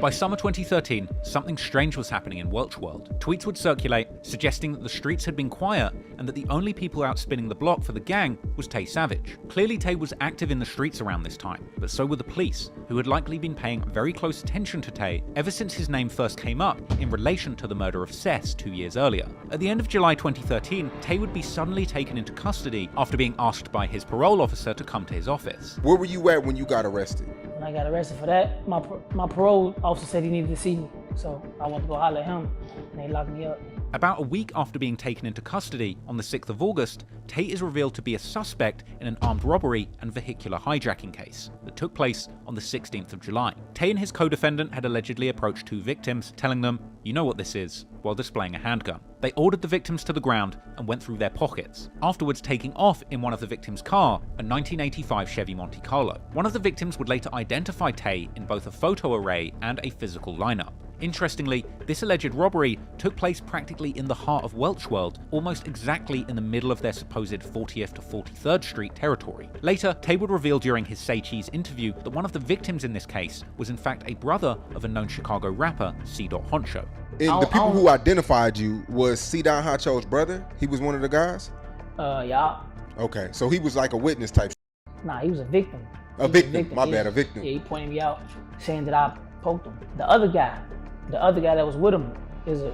By summer 2013, something strange was happening in Welch World. Tweets would circulate suggesting that the streets had been quiet and that the only people out spinning the block for the gang was Taye Savage. Clearly Taye was active in the streets around this time, but so were the police, who had likely been paying very close attention to Taye ever since his name first came up in relation to the murder of Sess 2 years earlier. At the end of July 2013, Taye would be suddenly taken into custody after being asked by his parole officer to come to his office. Where were you at when you got arrested? When I got arrested for that, my parole officer said he needed to see me, so I went to go holler at him, and they locked me up. About a week after being taken into custody, on the 6th of August, Taye is revealed to be a suspect in an armed robbery and vehicular hijacking case that took place on the 16th of July. Taye and his co-defendant had allegedly approached 2 victims, telling them, "You know what this is," while displaying a handgun. They ordered the victims to the ground and went through their pockets, afterwards taking off in one of the victims' car, a 1985 Chevy Monte Carlo. One of the victims would later identify Taye in both a photo array and a physical lineup. Interestingly, this alleged robbery took place practically in the heart of Welch World, almost exactly in the middle of their supposed 40th to 43rd Street territory. Later, Taye would reveal during his Say Cheese interview that one of the victims in this case was in fact a brother of a known Chicago rapper, C. Honcho. And the people who identified you was C. Honcho's brother? He was one of the guys? Yeah. Okay, so he was like a witness type. Nah, he was a victim. A victim, my bad, a victim. Yeah, he pointed me out, saying that I poked him. The other guy that was with him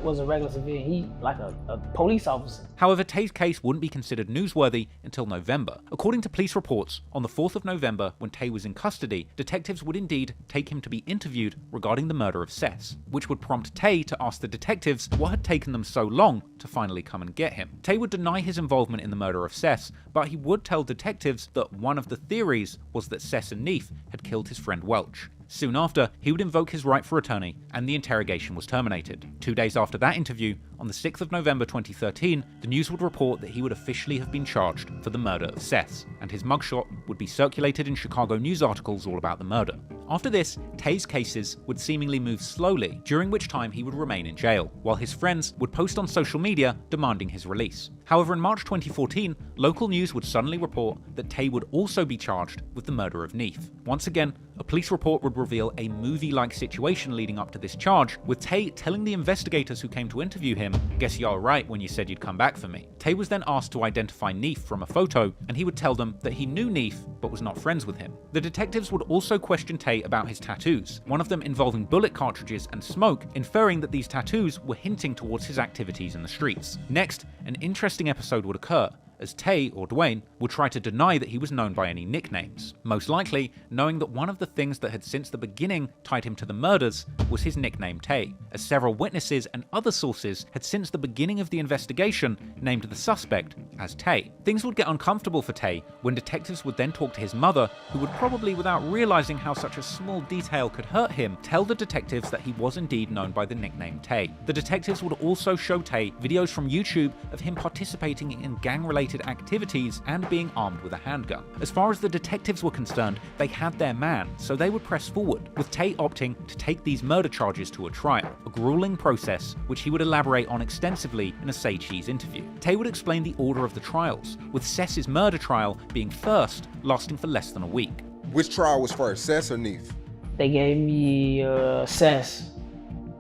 was a regular civilian. He like a police officer. However, Taye's case wouldn't be considered newsworthy until November. According to police reports, on the 4th of November, when Taye was in custody, detectives would indeed take him to be interviewed regarding the murder of Sess, which would prompt Taye to ask the detectives what had taken them so long to finally come and get him. Taye would deny his involvement in the murder of Sess, but he would tell detectives that one of the theories was that Sess and Neef had killed his friend Welch. Soon after, he would invoke his right for attorney, and the interrogation was terminated. 2 days after that interview, on the 6th of November 2013, the news would report that he would officially have been charged for the murder of Sess, and his mugshot would be circulated in Chicago news articles all about the murder. After this, Taye's cases would seemingly move slowly, during which time he would remain in jail, while his friends would post on social media demanding his release. However, in March 2014, local news would suddenly report that Taye would also be charged with the murder of Neef. Once again, a police report would reveal a movie-like situation leading up to this charge, with Taye telling the investigators who came to interview him, "Guess you're right when you said you'd come back for me." Taye was then asked to identify Neef from a photo, and he would tell them that he knew Neef, but was not friends with him. The detectives would also question Taye about his tattoos, one of them involving bullet cartridges and smoke, inferring that these tattoos were hinting towards his activities in the streets. Next, an interesting episode would occur, as Taye, or Dwayne, would try to deny that he was known by any nicknames, most likely knowing that one of the things that had since the beginning tied him to the murders was his nickname Taye, as several witnesses and other sources had since the beginning of the investigation named the suspect as Taye. Things would get uncomfortable for Taye when detectives would then talk to his mother, who would probably, without realizing how such a small detail could hurt him, tell the detectives that he was indeed known by the nickname Taye. The detectives would also show Taye videos from YouTube of him participating in gang-related activities and being armed with a handgun. As far as the detectives were concerned, they had their man, so they would press forward, with Taye opting to take these murder charges to a trial, a grueling process which he would elaborate on extensively in a Say Cheese interview. Taye would explain the order of the trials, with Sess's murder trial being first, lasting for less than a week. Which trial was first, Sess or Neef? They gave me Sess.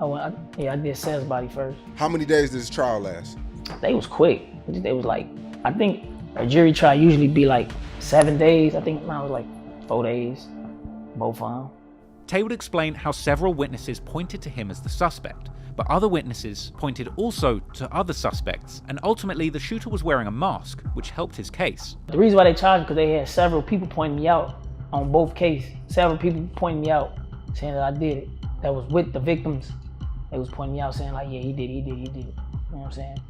I did Sess body first. How many days did this trial last? They was quick. They was like, I think a jury trial usually be like 7 days. I think mine was like 4 days, both of them. Taye would explain how several witnesses pointed to him as the suspect, but other witnesses pointed also to other suspects, and ultimately the shooter was wearing a mask, which helped his case. The reason why they charged because they had several people pointing me out on both cases. Several people pointing me out, saying that I did it. That was with the victims. They was pointing me out saying like, yeah, he did it. You know what I'm saying?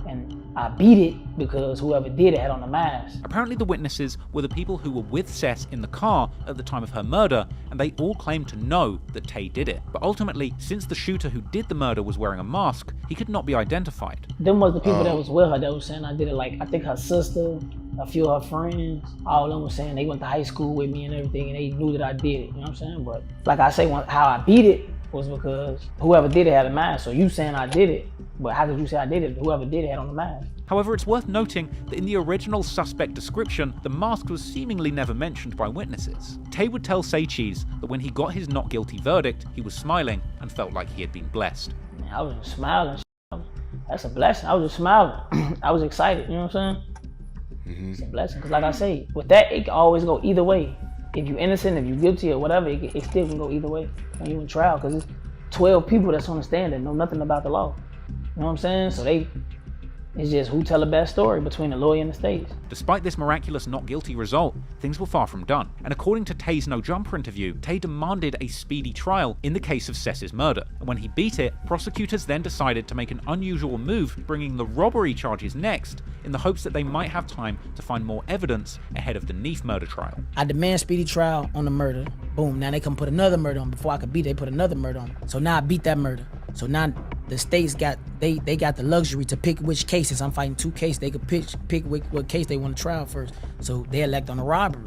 And I beat it because whoever did it had on a mask. Apparently the witnesses were the people who were with Sess in the car at the time of her murder, and they all claimed to know that Taye did it. But ultimately, since the shooter who did the murder was wearing a mask, he could not be identified. Them was the people that was with her that was saying I did it. Like, I think her sister, a few of her friends, all of them was saying they went to high school with me and everything, and they knew that I did it, you know what I'm saying? But like I say, how I beat it was because whoever did it had a mask. So you saying I did it, but how could you say I did it? Whoever did it had on the mask. However, it's worth noting that in the original suspect description, the mask was seemingly never mentioned by witnesses. Taye would tell Say Cheese that when he got his not guilty verdict, he was smiling and felt like he had been blessed. Man, I was just smiling. That's a blessing. I was just smiling. I was excited, you know what I'm saying? It's a blessing, because like I say, with that, it can always go either way. If you're innocent, if you're guilty or whatever, it still can go either way when you're in trial, because it's 12 people that's on the stand that know nothing about the law. You know what I'm saying? So it's just who tell the best story between the lawyer and the state. Despite this miraculous not guilty result, things were far from done. And according to Taye's No Jumper interview, Taye demanded a speedy trial in the case of Sess's murder. And when he beat it, prosecutors then decided to make an unusual move, bringing the robbery charges next, in the hopes that they might have time to find more evidence ahead of the Neef murder trial. I demand speedy trial on the murder. Boom, now they come put another murder on. Before I could beat it, they put another murder on. So now I beat that murder. So now the states got they got the luxury to pick which cases. I'm fighting 2 cases. They could pick what case they want to trial first. So they elect on the robbery,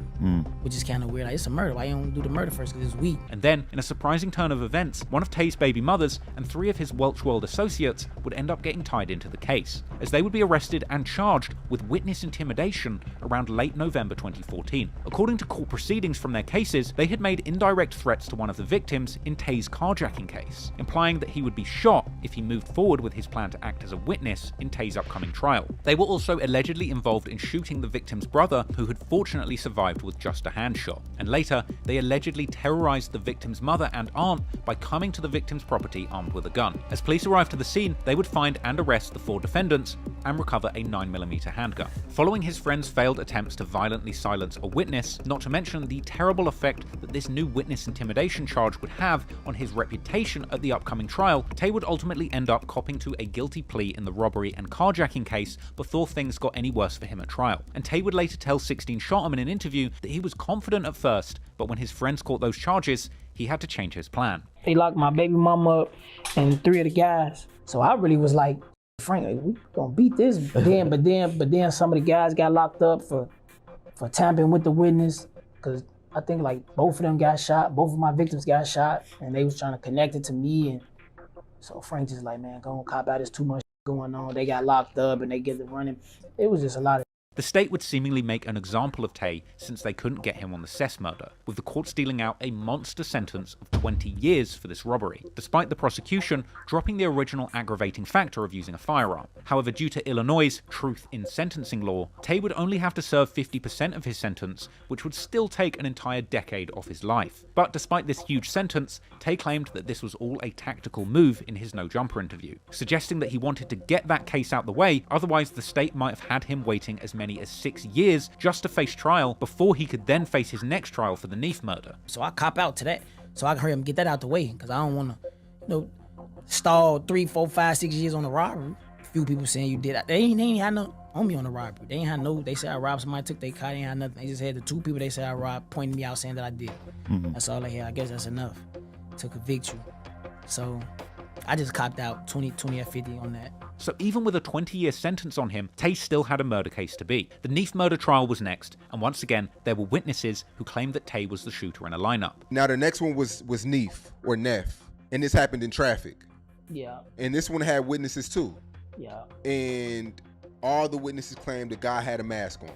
which is kind of weird. Like, it's a murder. Why you don't do the murder first? Because it's weak. And then, in a surprising turn of events, one of Taye's baby mothers and 3 of his Welch World associates would end up getting tied into the case, as they would be arrested and charged with witness intimidation around late November 2014. According to court proceedings from their cases, they had made indirect threats to one of the victims in Taye's carjacking case, implying that he would be shot if he moved forward with his plan to act as a witness in Taye's upcoming trial. They were also allegedly involved in shooting the victim's brother, who had fortunately survived with just a hand shot. And later, they allegedly terrorized the victim's mother and aunt by coming to the victim's property armed with a gun. As police arrived to the scene, they would find and arrest the 4 defendants and recover a 9mm handgun. Following his friend's failed attempts to violently silence a witness, not to mention the terrible effect that this new witness intimidation charge would have on his reputation at the upcoming trial, Taye would ultimately end up copping to a guilty plea in the robbery and carjacking case before things got any worse for him at trial. And Taye would later tell 16 Shot in an interview that he was confident at first, but when his friends caught those charges, he had to change his plan. They locked my baby mama up and 3 of the guys. So I really was like, Frank, we gonna beat this. But then some of the guys got locked up for tampering with the witness, because I think like both of them got shot, both of my victims got shot, and they was trying to connect it to me. And so Frank just like, man, go on, cop out, there's too much going on. They got locked up and they get to running. It was just a lot of. The state would seemingly make an example of Taye since they couldn't get him on the Sess murder, with the courts dealing out a monster sentence of 20 years for this robbery, despite the prosecution dropping the original aggravating factor of using a firearm. However, due to Illinois' truth in sentencing law, Taye would only have to serve 50% of his sentence, which would still take an entire decade off his life. But despite this huge sentence, Taye claimed that this was all a tactical move in his No Jumper interview, suggesting that he wanted to get that case out the way, otherwise the state might have had him waiting as many as 6 years just to face trial before he could then face his next trial for the Neef murder. So I cop out to that, so I can hurry him get that out the way, because I don't want to, stall 3, 4, 5, 6 years on the robbery. A few people saying you did that. They ain't had no on me on the robbery. They ain't had no. They said I robbed somebody, took their car. They ain't had nothing. They just had the 2 people they said I robbed pointing me out saying that I did. That's all they had. I guess that's enough to convict you. So I just copped out 20 or 50 on that. So even with a 20-year sentence on him, Taye still had a murder case to beat. The Neef murder trial was next, and once again, there were witnesses who claimed that Taye was the shooter in a lineup. Now the next one was Neef or Neff, and this happened in traffic. Yeah. And this one had witnesses too. Yeah. And all the witnesses claimed the guy had a mask on.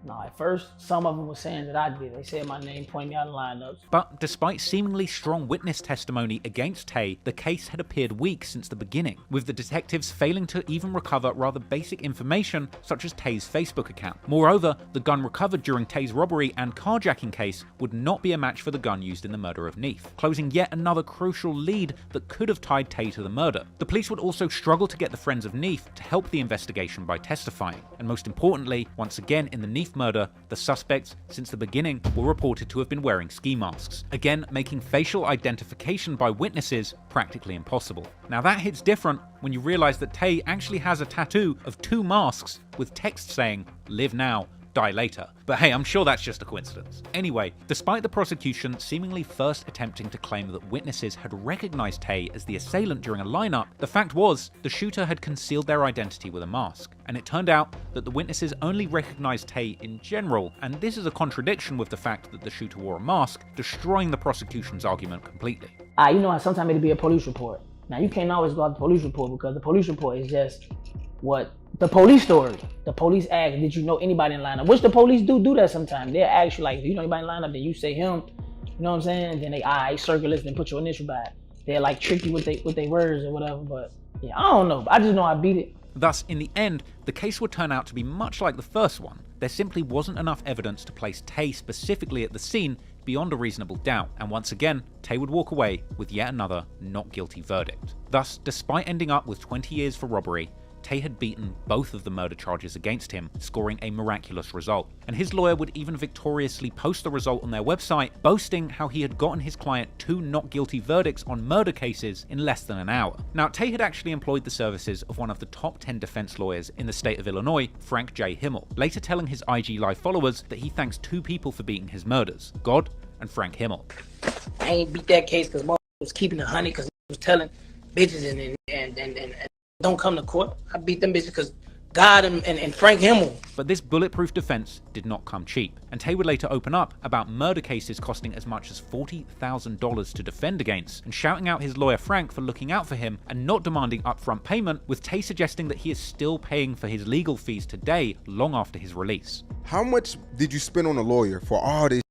No, at first, some of them were saying that I did. They said my name, pointing me out of lineups. But despite seemingly strong witness testimony against Taye, the case had appeared weak since the beginning, with the detectives failing to even recover rather basic information such as Taye's Facebook account. Moreover, the gun recovered during Taye's robbery and carjacking case would not be a match for the gun used in the murder of Neef, closing yet another crucial lead that could have tied Taye to the murder. The police would also struggle to get the friends of Neef to help the investigation by testifying, and most importantly, once again in the Neef murder, the suspects, since the beginning, were reported to have been wearing ski masks, again making facial identification by witnesses practically impossible. Now that hits different when you realize that Taye actually has a tattoo of 2 masks with text saying, "Live now, die later. But hey, I'm sure that's just a coincidence. Anyway, despite the prosecution seemingly first attempting to claim that witnesses had recognized Taye as the assailant during a lineup, the fact was the shooter had concealed their identity with a mask. And it turned out that the witnesses only recognized Taye in general, and this is a contradiction with the fact that the shooter wore a mask, destroying the prosecution's argument completely. You know how sometimes it'll be a police report. Now you can't always go out the police report because the police report is just what the police story. The police ask, did you know anybody in lineup? Which the police do that sometimes. They'll ask you like, do you know anybody in lineup? Then you say him. You know what I'm saying? And then they circle it and put your initial by it. They'll like trick you with their words or whatever. But yeah, I don't know. I just know I beat it. Thus, in the end, the case would turn out to be much like the first one. There simply wasn't enough evidence to place Taye specifically at the scene beyond a reasonable doubt, and once again, Taye would walk away with yet another not guilty verdict. Thus, despite ending up with 20 years for robbery, Taye had beaten both of the murder charges against him, scoring a miraculous result. And his lawyer would even victoriously post the result on their website, boasting how he had gotten his client 2 not guilty verdicts on murder cases in less than an hour. Now, Taye had actually employed the services of one of the top 10 defense lawyers in the state of Illinois, Frank J. Himmel, later telling his IG Live followers that he thanks 2 people for beating his murders, God and Frank Himmel. I ain't beat that case because was keeping it honey because he was telling bitches and don't come to court. I beat them bitches because God and Frank Himmel. But this bulletproof defense did not come cheap, and Taye would later open up about murder cases costing as much as $40,000 to defend against, and shouting out his lawyer Frank for looking out for him and not demanding upfront payment, with Taye suggesting that he is still paying for his legal fees today, long after his release. How much did you spend on a lawyer for all this?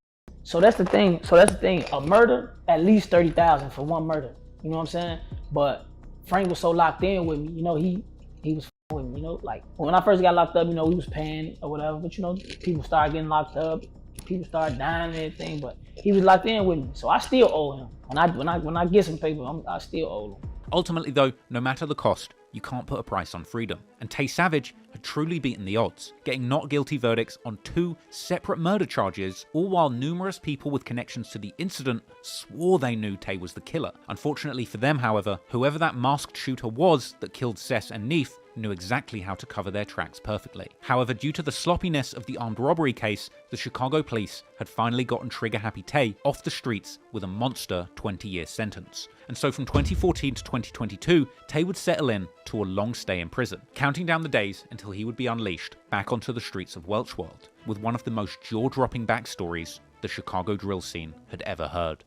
So that's the thing. A murder, at least $30,000 for one murder. You know what I'm saying? But Frank was so locked in with me. You know, he was with me. You know, like when I first got locked up, you know, we was paying or whatever. But you know, people started getting locked up. People started dying and everything. But he was locked in with me, so I still owe him. When I get some paper, I still owe him. Ultimately, though, no matter the cost, you can't put a price on freedom. And Taye Savage had truly beaten the odds, getting not guilty verdicts on 2 separate murder charges, all while numerous people with connections to the incident swore they knew Taye was the killer. Unfortunately for them, however, whoever that masked shooter was that killed Sess and Neef knew exactly how to cover their tracks perfectly. However, due to the sloppiness of the armed robbery case, the Chicago police had finally gotten trigger-happy Taye off the streets with a monster 20-year sentence. And so from 2014 to 2022, Taye would settle in to a long stay in prison, counting down the days until he would be unleashed back onto the streets of Welch World, with one of the most jaw-dropping backstories the Chicago drill scene had ever heard.